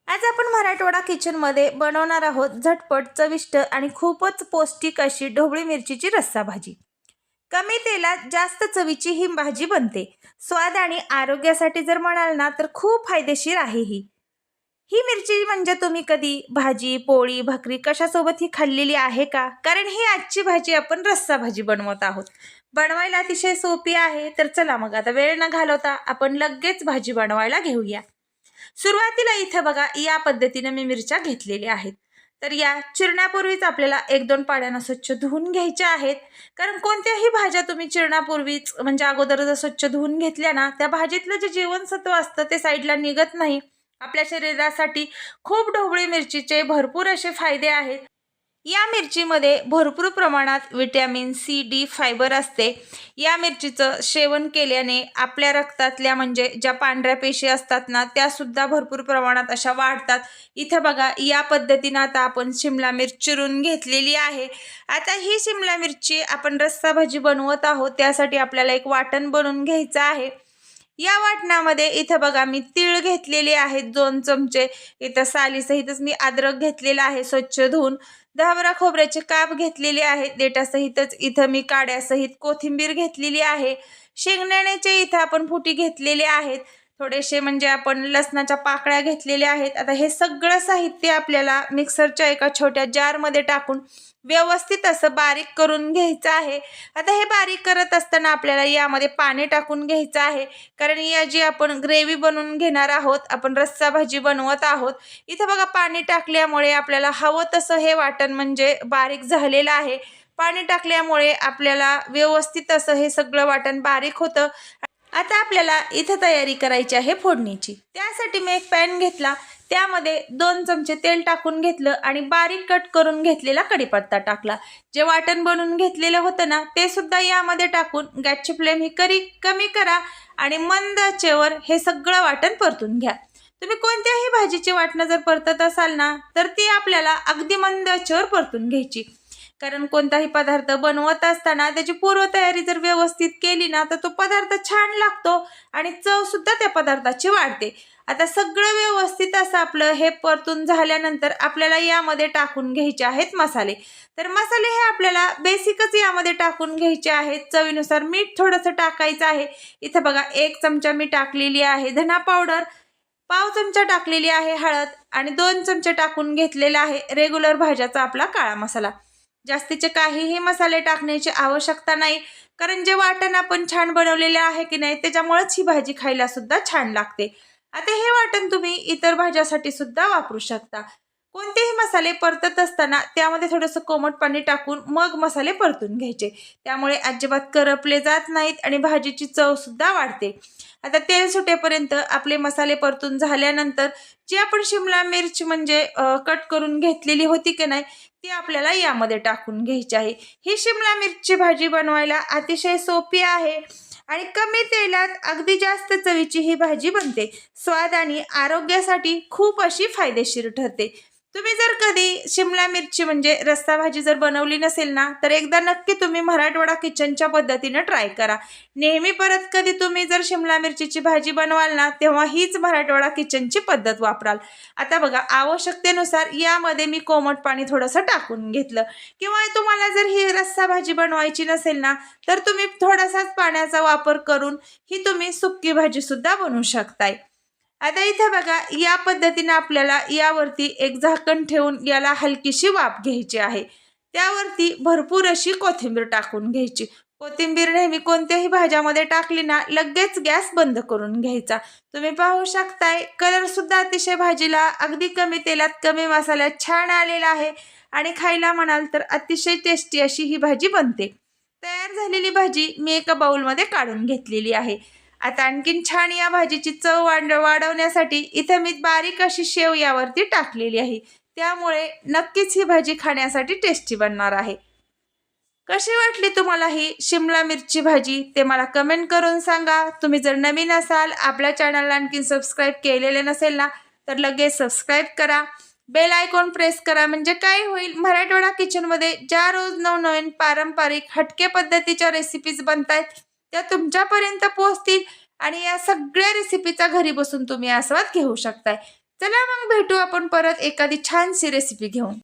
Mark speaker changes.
Speaker 1: आज आपण मराठवाडा किचनमध्ये बनवणार आहोत झटपट चविष्ट आणि खूपच पौष्टिक अशी ढोबळी मिरचीची रस्सा भाजी। कमी तेलात जास्त चवीची ही भाजी बनते। स्वाद आणि आरोग्यासाठी जर म्हणाल ना तर खूप फायदेशीर आहे ही मिरची म्हणजे तुम्ही कधी भाजी पोळी भाकरी कशासोबत ही खाल्लेली आहे का? कारण ही आजची भाजी आपण रस्सा भाजी बनवत आहोत। बनवायला अतिशय सोपी आहे। तर चला मग आता वेळ न घालवता आपण लगेच भाजी बनवायला घेऊया। सुरुवातीला इथे बघा या पद्धतीने मी मिरच्या घेतलेल्या आहेत। तर या चिरण्यापूर्वीच आपल्याला 1-2 पाण्याने स्वच्छ धुवून घ्यायच्या आहेत। कारण कोणत्याही भाज्या तुम्ही चिरण्यापूर्वीच म्हणजे अगोदर जर स्वच्छ धुवून घेतल्या ना त्या भाजीतलं जे जीवनसत्व असतं ते साईडला निघत नाही। आपल्या शरीरासाठी खूप ढोबळी मिरचीचे भरपूर असे फायदे आहेत। या मिरचीमध्ये भरपूर प्रमाणात विटॅमिन सी डी फायबर असते। या मिरचीचं सेवन केल्याने आपल्या रक्तातल्या म्हणजे ज्या पांढऱ्या पेशी असतात ना त्या सुद्धा भरपूर प्रमाणात अशा वाढतात। इथे बघा या पद्धतीने आता आपण शिमला मिरची चिरून घेतलेली आहे। आता ही शिमला मिरची आपण रस्सा भाजी बनवत आहोत त्यासाठी आपल्याला एक वाटण बनवून घ्यायचं आहे। या वाटणामध्ये इथे बघा मी तीळ घेतलेले आहेत 2 चमचे। इथं सालीसहितच मी अद्रक घेतलेला आहे स्वच्छ धुवून। 10-12 खोबऱ्याचे काप घेतलेले आहेत। देठासहितच इथं मी काड्यासहित कोथिंबीर घेतलेली आहे। शेंगदाण्याचे इथं आपण फुटी घेतलेले आहेत। थोडेसे म्हणजे आपण लसणाच्या पाकळ्या घेतलेल्या आहेत। आता हे सगळं साहित्य आपल्याला मिक्सरच्या एका छोट्या जारमध्ये टाकून व्यवस्थित असं बारीक करून घ्यायचं आहे। आता हे बारीक करत असताना आपल्याला यामध्ये पाणी टाकून घ्यायचं आहे। कारण या जी आपण ग्रेव्ही बनवून घेणार आहोत, आपण रस्सा भाजी बनवत आहोत। इथे बघा पाणी टाकल्यामुळे आपल्याला हवं तसं हे वाटण म्हणजे बारीक झालेलं आहे। पाणी टाकल्यामुळे आपल्याला व्यवस्थित असं हे सगळं वाटण बारीक होतं। आता आपल्याला इथे तयारी करायची आहे फोडणीची। त्यासाठी मी एक पॅन घेतला, त्यामध्ये 2 चमचे तेल टाकून घेतलं आणि बारीक कट करून घेतलेला कढीपत्ता टाकला। जे वाटण बनवून घेतलेलं होतं ना ते सुद्धा यामध्ये टाकून गॅसची फ्लेम ही कमी करा आणि मंद आचेवर हे सगळं वाटण परतून घ्या। तुम्ही कोणत्याही भाजीची वाटण जर परतत असाल ना तर ती आपल्याला अगदी मंद आचेवर परतून घ्यायची। कारण कोणताही पदार्थ बनवत असताना त्याची पूर्वतयारी जर व्यवस्थित केली ना तर तो पदार्थ छान लागतो आणि चव सुद्धा त्या पदार्थाची वाढते। आता सगळं व्यवस्थित असं आपलं हे परतून झाल्यानंतर आपल्याला यामध्ये टाकून घ्यायचे आहेत मसाले। तर मसाले हे आपल्याला बेसिकच यामध्ये टाकून घ्यायचे आहेत। चवीनुसार मीठ थोडंसं टाकायचं आहे। इथे बघा 1 चमचा मी टाकलेली आहे धना पावडर, पाव चमचा टाकलेली आहे हळद आणि 2 चमचे टाकून घेतलेला आहे रेग्युलर भाज्याचा आपला काळा मसाला। जास्तीचे काहीही मसाले टाकण्याची आवश्यकता नाही। कारण जे वाटण आपण छान बनवलेले आहे की नाही त्याच्यामुळेच ही भाजी खायला सुद्धा छान लागते। आता हे वाटण तुम्ही इतर भाज्यासाठी सुद्धा वापरू शकता। कोणतेही मसाले परतत असताना त्यामध्ये थोडंसं कोमट पाणी टाकून मग मसाले परतून घ्यायचे। त्यामुळे अजिबात करपले जात नाहीत आणि भाजीची चव सुद्धा वाढते। आता तेल सुटेपर्यंत आपले मसाले परतून झाल्यानंतर जी आपण शिमला मिरची म्हणजे कट करून घेतलेली होती की नाही ती आपल्याला यामध्ये टाकून घ्यायची आहे। ही शिमला मिरची भाजी बनवायला अतिशय सोपी आहे आणि कमी तेलात अगदी जास्त चवीची ही भाजी बनते। स्वाद आणि आरोग्यासाठी खूप अशी फायदेशीर ठरते। तुम्ही जर कधी शिमला मिरची म्हणजे रस्सा भाजी जर बनवली नसेल ना तर एकदा नक्की तुम्ही मराठवाडा किचनच्या पद्धतीने ट्राय करा। नेहमी परत कधी तुम्ही जर शिमला मिरचीची भाजी बनवाल ना तेव्हा हीच मराठवाडा किचनची पद्धत वापराल। आता बघा आवश्यकतेनुसार यामध्ये मी कोमट पाणी थोडंसं टाकून घेतलं। किंवा तुम्हाला जर ही रस्सा भाजी बनवायची नसेल ना तर तुम्ही थोडासाच पाण्याचा वापर करून ही तुम्ही सुक्की भाजी सुद्धा बनवू शकताय। आता इथे बघा या पद्धतीने आपल्याला यावरती एक झाकण ठेवून याला हलकीशी वाफ घ्यायची आहे। त्यावरती भरपूर अशी कोथिंबीर टाकून घ्यायची। कोथिंबीर नेहमी कोणत्याही भाज्यामध्ये टाकली ना लगेच गॅस बंद करून घ्यायचा। तुम्ही पाहू शकताय कलर सुद्धा अतिशय भाजीला अगदी कमी तेलात कमी मसाल्यात छान आलेला आहे आणि खायला म्हणाल तर अतिशय टेस्टी अशी ही भाजी बनते। तयार झालेली भाजी मी एका बाउलमध्ये काढून घेतलेली आहे। आता आणखीन छान या भाजीची चव वाढवण्यासाठी इथे मी बारीक अशी शेव यावरती टाकलेली आहे। त्यामुळे नक्कीच ही भाजी खाण्यासाठी टेस्टी बनणार आहे। कशी वाटली तुम्हाला ही शिमला मिरची भाजी ते मला कमेंट करून सांगा। तुम्ही जर नवीन असाल आपल्या चॅनलला आणखीन सबस्क्राईब केलेले नसेल ना तर लगेच सबस्क्राईब करा, बेल आयकॉन प्रेस करा। म्हणजे काय होईल मराठवाडा किचनमध्ये ज्या रोज नवनवीन पारंपरिक हटके पद्धतीच्या रेसिपीज बनतायत त्या तुमच्यापर्यंत पोहोचतील आणि या सगळ्या रेसिपीचा घरी बसून तुम्ही आस्वाद घेऊ शकताय। चला मग भेटू आपण परत एखादी छानशी रेसिपी घेऊन.